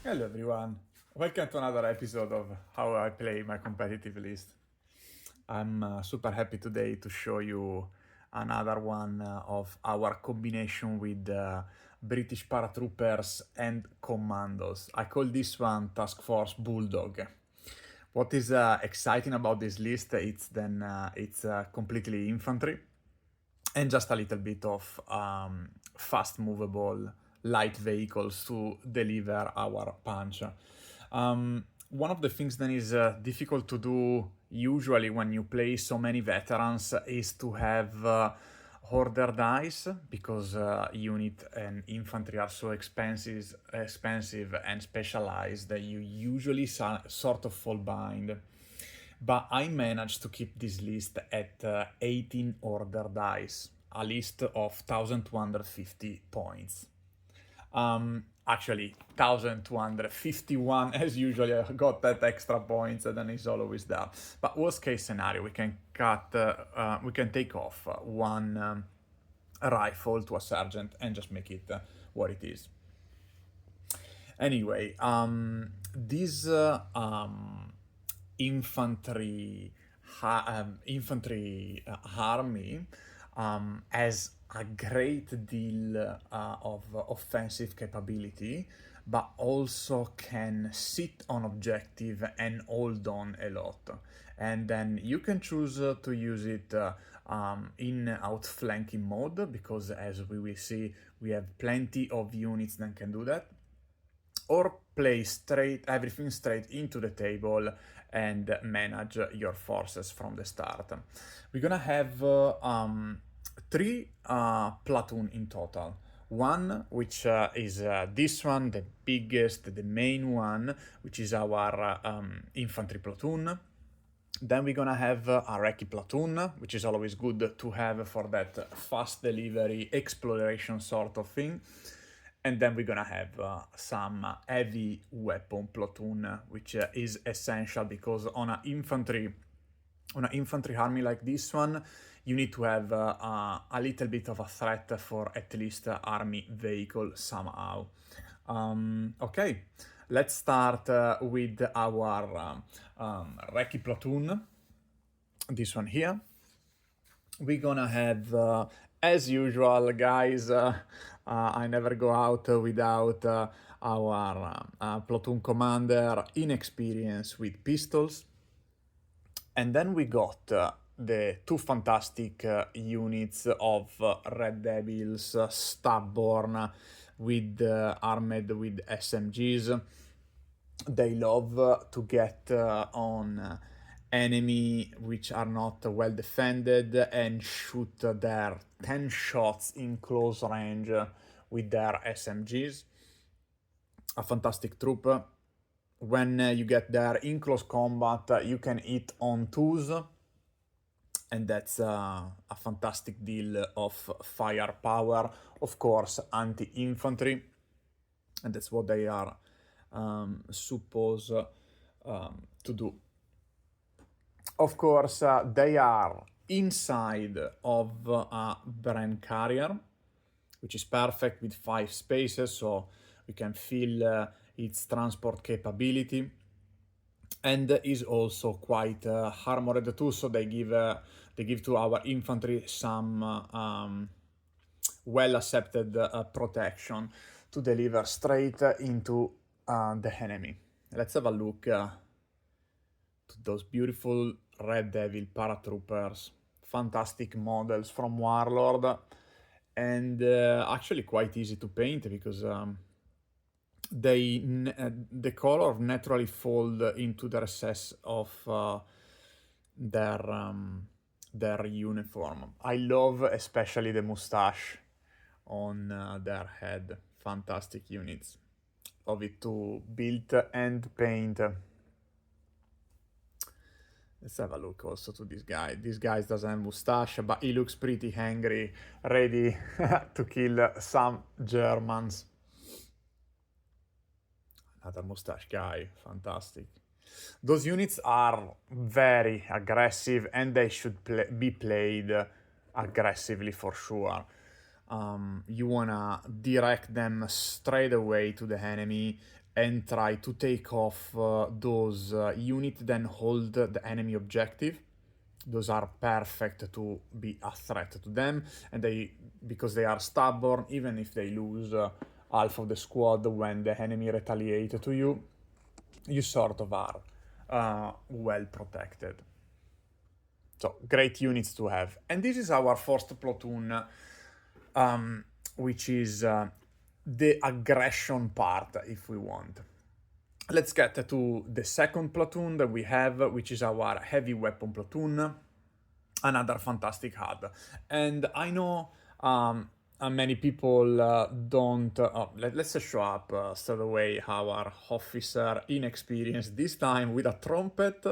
Hello everyone, welcome to another episode of how I play my competitive list. I'm super happy today to show you another one of our combination with British paratroopers and commandos. I call this one Task Force Bulldog. What is exciting about this list is then it's completely infantry and just a little bit of fast movable light vehicles to deliver our punch. One of the things that is difficult to do usually when you play so many veterans is to have order dice, because unit and infantry are so expensive and specialized that you usually sort of fall behind. But I managed to keep this list at 18 order dice, a list of 1250 points. Actually, 1251 as usually. I got that extra points and then it's always there. But worst case scenario, we can we can take off one rifle to a sergeant and just make it what it is. Anyway, this infantry army has a great deal of offensive capability, but also can sit on objective and hold on a lot. And then you can choose to use it in outflanking mode, because as we will see, we have plenty of units that can do that, or play everything straight into the table and manage your forces from the start. We're gonna have three platoon in total. One, which is this one, the biggest, the main one, which is our infantry platoon. Then we're gonna have a recce platoon, which is always good to have for that fast delivery exploration sort of thing. And then we're gonna have some heavy weapon platoon, which is essential because on an infantry army like this one, you need to have a little bit of a threat for at least army vehicle somehow. Okay, let's start with our recce platoon. This one here. We're gonna have, as usual, guys, I never go out without our platoon commander, inexperienced with pistols. And then we got the two fantastic units of Red Devils, stubborn, with armed with SMGs. They love to get on enemy which are not well defended and shoot their 10 shots in close range with their SMGs. A fantastic troop. When you get there in close combat, you can hit on twos, and that's a fantastic deal of firepower. Of course, anti-infantry, and that's what they are supposed to do. Of course, they are inside of a Bren carrier, which is perfect with 5 spaces, so we can fill its transport capability, and is also quite armored too, so they give to our infantry some well accepted protection to deliver straight into the enemy. Let's have a look to those beautiful Red Devil paratroopers. Fantastic models from Warlord, and actually quite easy to paint because the color naturally fold into the recess of their uniform. I love especially the mustache on their head. Fantastic units. Love it to build and paint. Let's have a look also to this guy. This guy doesn't have mustache, but he looks pretty angry, ready to kill some Germans. Another mustache guy, fantastic. Those units are very aggressive and they should be played aggressively for sure. You wanna direct them straight away to the enemy and try to take off those units, then hold the enemy objective. Those are perfect to be a threat to them, and because they are stubborn, even if they lose half of the squad when the enemy retaliate to you, you sort of are well protected. So great units to have. And this is our first platoon, which is the aggression part, if we want. Let's get to the second platoon that we have, which is our heavy weapon platoon. Another fantastic HUD. And I know many people don't... let's show up straight away our officer inexperienced, this time with a trumpet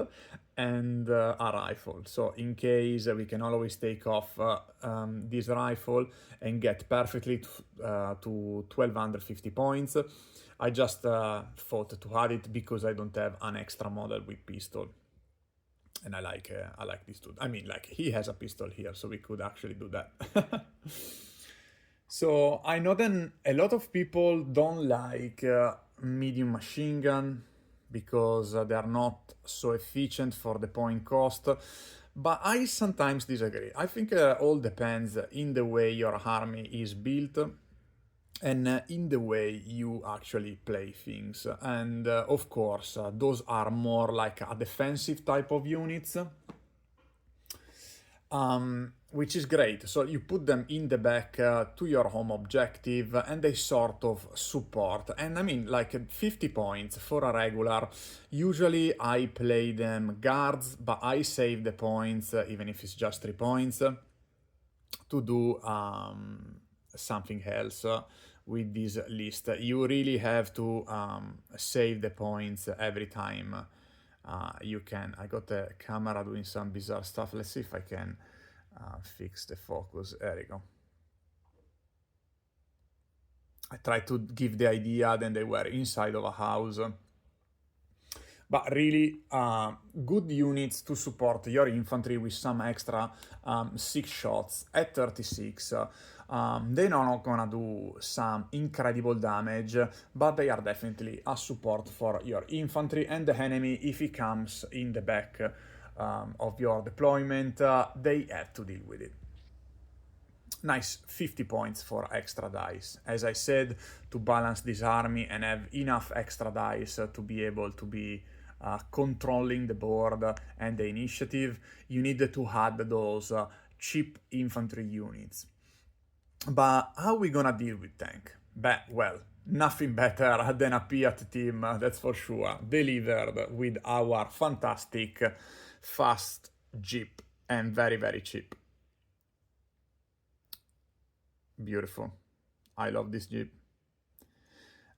and a rifle. So in case we can always take off this rifle and get perfectly to 1250 points. I just thought to add it because I don't have an extra model with pistol. And I like this dude. I mean, like, he has a pistol here, so we could actually do that. So I know that a lot of people don't like medium machine gun because they are not so efficient for the point cost. But I sometimes disagree. I think all depends in the way your army is built and in the way you actually play things. And of course, those are more like a defensive type of units, which is great. So you put them in the back to your home objective and they sort of support. And I mean, like 50 points for a regular. Usually I play them guards, but I save the points, even if it's just 3 points, to do something else with this list. You really have to save the points every time you can. I got the camera doing some bizarre stuff. Let's see if I can fix the focus. There we go. I tried to give the idea, then they were inside of a house. But really good units to support your infantry with some extra 6 shots at 36. They're not gonna do some incredible damage, but they are definitely a support for your infantry, and the enemy, if he comes in the back of your deployment, they have to deal with it. Nice 50 points for extra dice. As I said, to balance this army and have enough extra dice to be able to be controlling the board and the initiative, you need to add those cheap infantry units. But how are we gonna deal with tank? Well, nothing better than a Piat team, that's for sure, delivered with our fantastic fast Jeep and very, very cheap. Beautiful. I love this Jeep.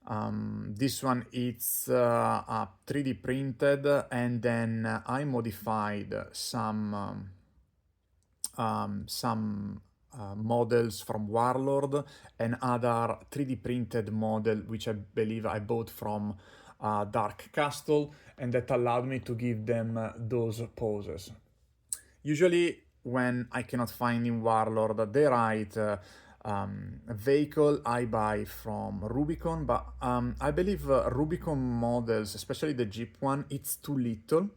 This one, it's 3D printed, and then I modified some models from Warlord and other 3D printed model which I believe I bought from Dark Castle, and that allowed me to give them those poses. Usually when I cannot find in Warlord, they write vehicle I buy from Rubicon, but I believe Rubicon models, especially the Jeep one, it's too little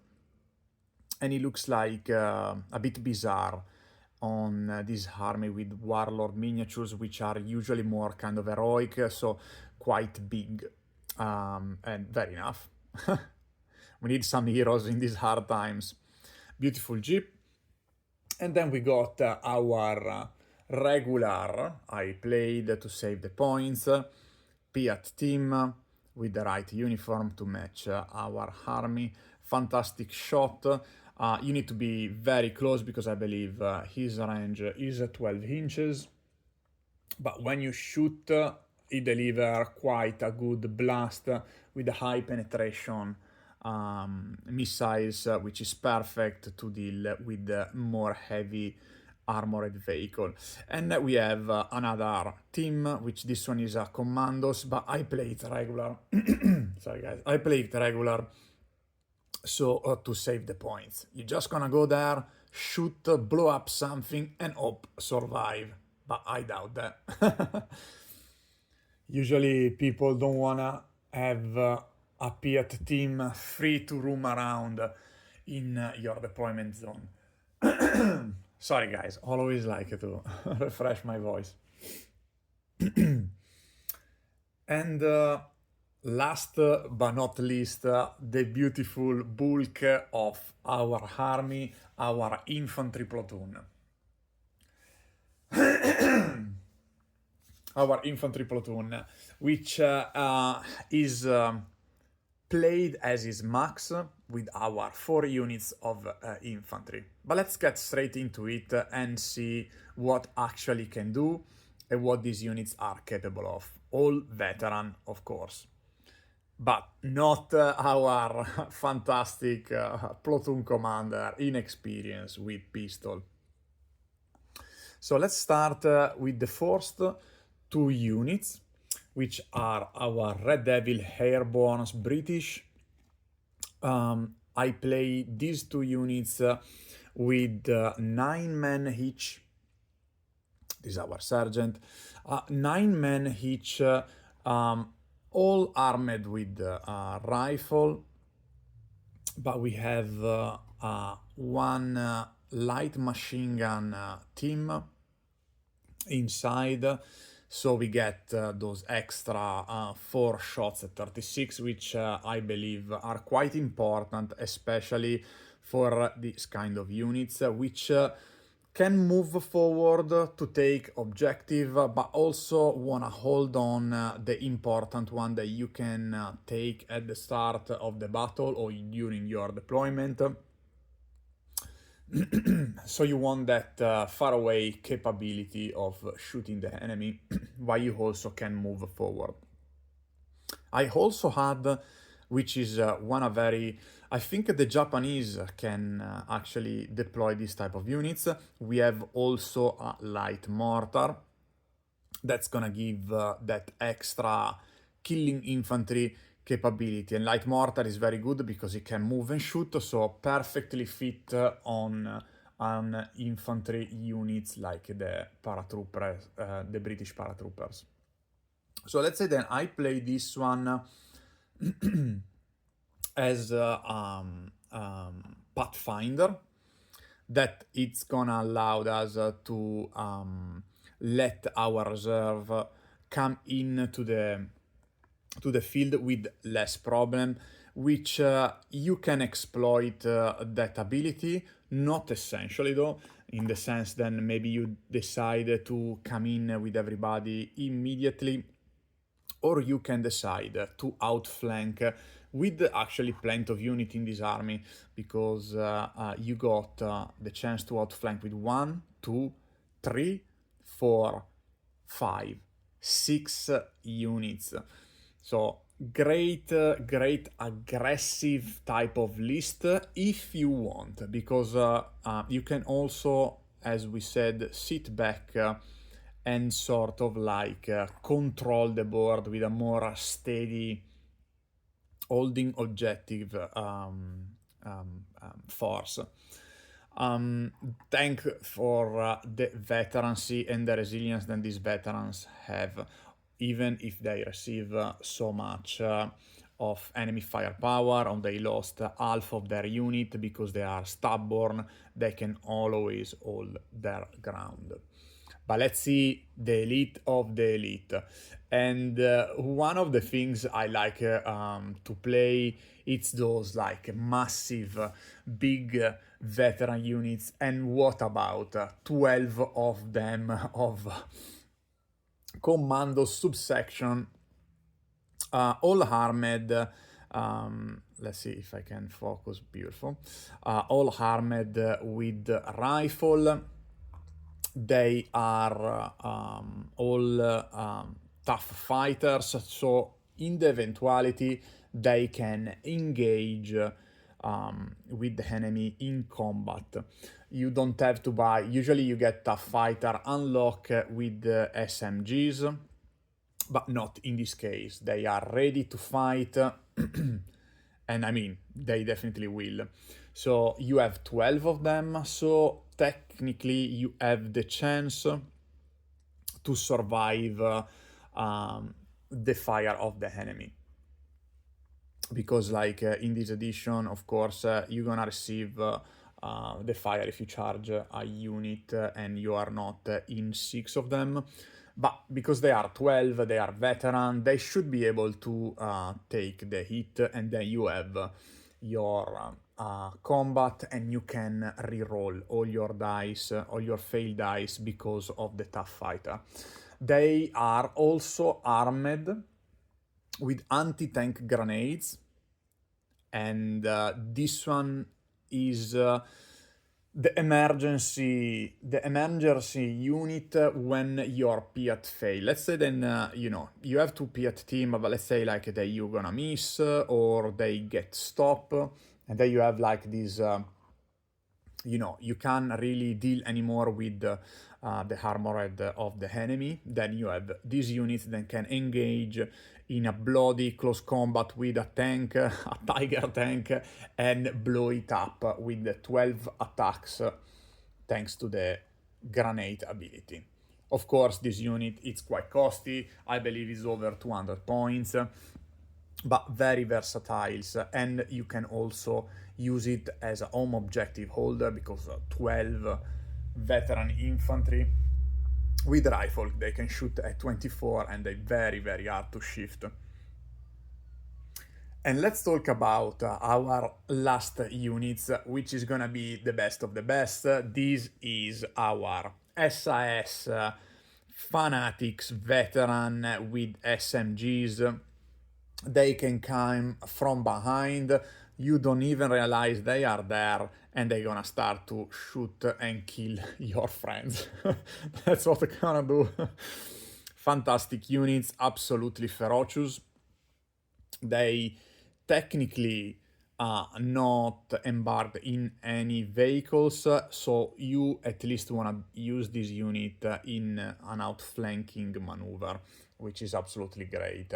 and it looks like a bit bizarre on this army with Warlord miniatures, which are usually more kind of heroic, so quite big, and fair enough. We need some heroes in these hard times. Beautiful Jeep. And then we got our regular, I played to save the points, Piat team with the right uniform to match our army. Fantastic shot. You need to be very close because I believe his range is 12 inches. But when you shoot, he delivers quite a good blast with a high penetration missiles, which is perfect to deal with the more heavy armored vehicle. And we have another team, which this one is a Commandos, but I play it regular. Sorry guys, I play it regular, so to save the points. You're just gonna go there, shoot, blow up something, and hope survive. But I doubt that. Usually people don't wanna have a Piat team free to roam around in your deployment zone. Sorry guys, always like to refresh my voice. And last but not least, the beautiful bulk of our army, our infantry platoon. Our infantry platoon, which is played as is max with our 4 units of infantry. But let's get straight into it and see what actually can do and what these units are capable of. All veteran, of course, but not our fantastic platoon commander inexperienced with pistol. So let's start with the first 2 units, which are our Red Devil Airborne British. I play these 2 units with 9 men each. This is our sergeant. 9 men each, all armed with rifle, but we have one light machine gun team inside, so we get those extra 4 shots at 36, which I believe are quite important, especially for these kind of units, which can move forward to take objective, but also want to hold on the important one that you can take at the start of the battle or during your deployment. So you want that far away capability of shooting the enemy while you also can move forward. I also had, which is I think the Japanese can actually deploy this type of units. We have also a light mortar that's gonna give that extra killing infantry capability. And light mortar is very good because it can move and shoot, so perfectly fit on infantry units like the paratroopers, the British paratroopers. So let's say then I play this one as Pathfinder, that it's gonna allow us to let our reserve come in to the field with less problem, which you can exploit that ability, not essentially though, in the sense that maybe you decide to come in with everybody immediately, or you can decide to outflank with actually plenty of unit in this army, because you got the chance to outflank with 1, 2, 3, 4, 5, 6 units. So great aggressive type of list if you want, because you can also, as we said, sit back and sort of like control the board with a more steady holding objective force. Thank for the veterancy and the resilience that these veterans have, even if they receive so much of enemy firepower, or they lost half of their unit because they are stubborn, they can always hold their ground. But let's see the elite of the elite. And one of the things I like to play, it's those like massive, big veteran units. And what about 12 of them of Commandos subsection, all armed. Let's see if I can focus. Beautiful. All armed with rifle. They are all tough fighters, so in the eventuality they can engage with the enemy in combat. You don't have to buy, usually you get tough fighter unlock with SMGs, but not in this case. They are ready to fight, and I mean, they definitely will. So you have 12 of them, so technically you have the chance to survive the fire of the enemy. because like in this edition, of course, you're gonna receive the fire if you charge a unit and you are not in 6 of them. But because they are 12, they are veteran, they should be able to take the hit, and then you have your combat, and you can reroll all your dice, all your failed dice, because of the tough fighter. They are also armed with anti-tank grenades, and this one is the emergency unit when your Piat fail. Let's say then you have 2 Piat team, but let's say like that you're gonna miss or they get stopped, and then you have like this you can't really deal anymore with the armored of the enemy. Then you have these units that can engage in a bloody close combat with a tank, a tiger tank, and blow it up with 12 attacks thanks to the grenade ability. Of course, this unit it's quite costly. I believe it's over 200 points, but very versatile, and you can also use it as a home objective holder, because 12 veteran infantry with rifle, they can shoot at 24, and they're very hard to shift. And let's talk about our last units, which is gonna be the best of the best. This is our SAS Fanatics veteran with SMGs. They can come from behind, you don't even realize they are there, and they're gonna start to shoot and kill your friends. That's what they're gonna do. Fantastic units, absolutely ferocious. They technically are not embarked in any vehicles, so you at least want to use this unit in an outflanking maneuver, which is absolutely great.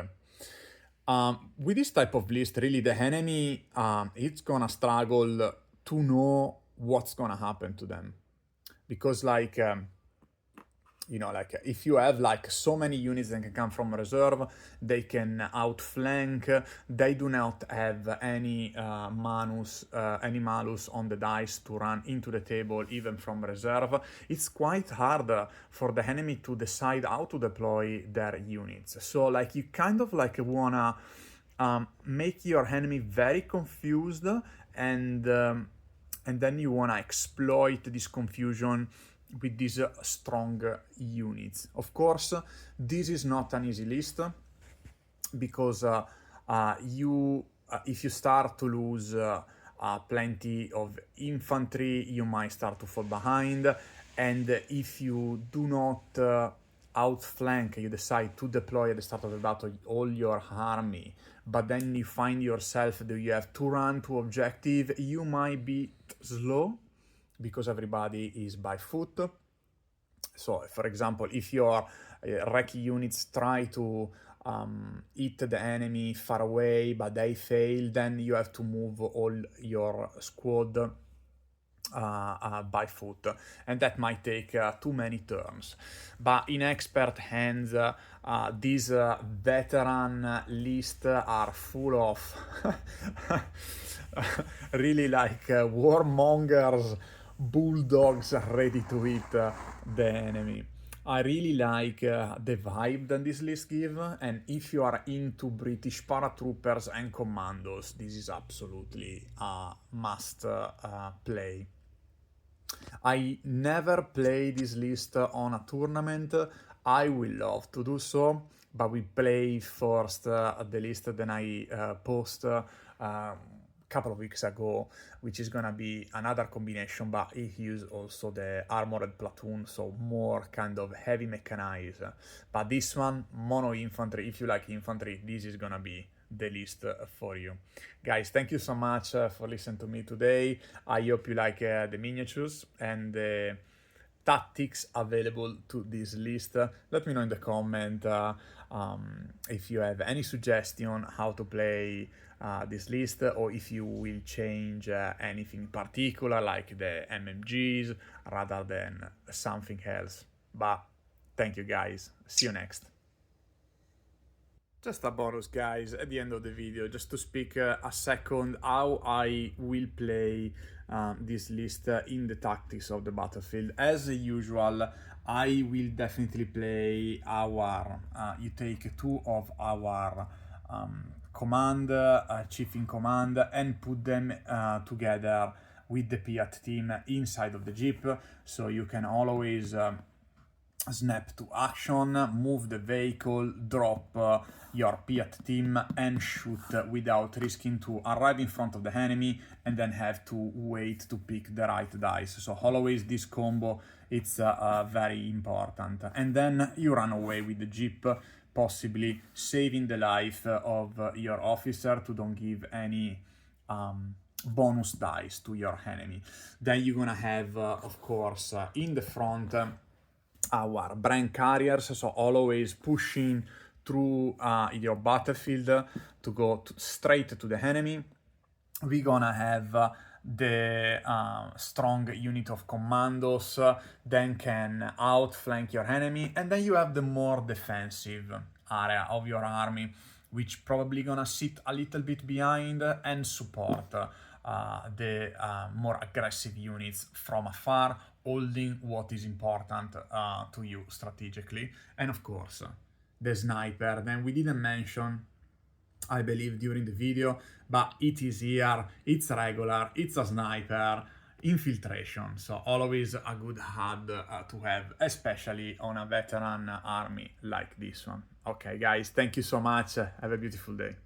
With this type of list, really, the enemy, it's gonna struggle to know what's gonna happen to them. Because, like, if you have, like, so many units that can come from reserve, they can outflank, they do not have any malus on the dice to run into the table, even from reserve. It's quite hard for the enemy to decide how to deploy their units. So, like, you kind of, like, wanna make your enemy very confused, and then you wanna exploit this confusion with these strong units. Of course, this is not an easy list, because if you start to lose plenty of infantry, you might start to fall behind, and if you do not outflank, you decide to deploy at the start of the battle all your army, but then you find yourself that you have to run to objective, you might be slow, because everybody is by foot. So, for example, if your recce units try to hit the enemy far away, but they fail, then you have to move all your squad by foot, and that might take too many turns. But in expert hands, these veteran lists are full of really like warmongers, bulldogs ready to hit the enemy. I really like the vibe that this list gives, and if you are into British paratroopers and commandos, this is absolutely a must play. I never play this list on a tournament. I will love to do so, but we play first the list that I post couple of weeks ago, which is gonna be another combination, but it uses also the armored platoon, so more kind of heavy mechanized. But this one, mono infantry, if you like infantry, this is gonna be the list for you. Guys, thank you so much for listening to me today. I hope you like the miniatures and the tactics available to this list. Let me know in the comment if you have any suggestion how to play this list, or if you will change anything in particular, like the MMGs, rather than something else. But thank you guys. See you next. Just a bonus, guys, at the end of the video, just to speak a second how I will play this list in the tactics of the battlefield. As usual, I will definitely play our, you take two of our command, chief in command, and put them together with the Piat team inside of the Jeep, so you can always snap to action, move the vehicle, drop your Piat team and shoot without risking to arrive in front of the enemy and then have to wait to pick the right dice. So always this combo, it's very important. And then you run away with the Jeep, possibly saving the life of your officer to don't give any bonus dice to your enemy. Then you're gonna have, of course, in the front, our brand carriers, so always pushing through your battlefield to go straight to the enemy. We're gonna have the strong unit of commandos, then can outflank your enemy, and then you have the more defensive area of your army, which probably gonna sit a little bit behind and support the more aggressive units from afar, holding what is important to you strategically. And of course, the sniper. Then we didn't mention, I believe, during the video, but it is here, it's regular, it's a sniper, infiltration. So always a good HUD to have, especially on a veteran army like this one. Okay, guys, thank you so much. Have a beautiful day.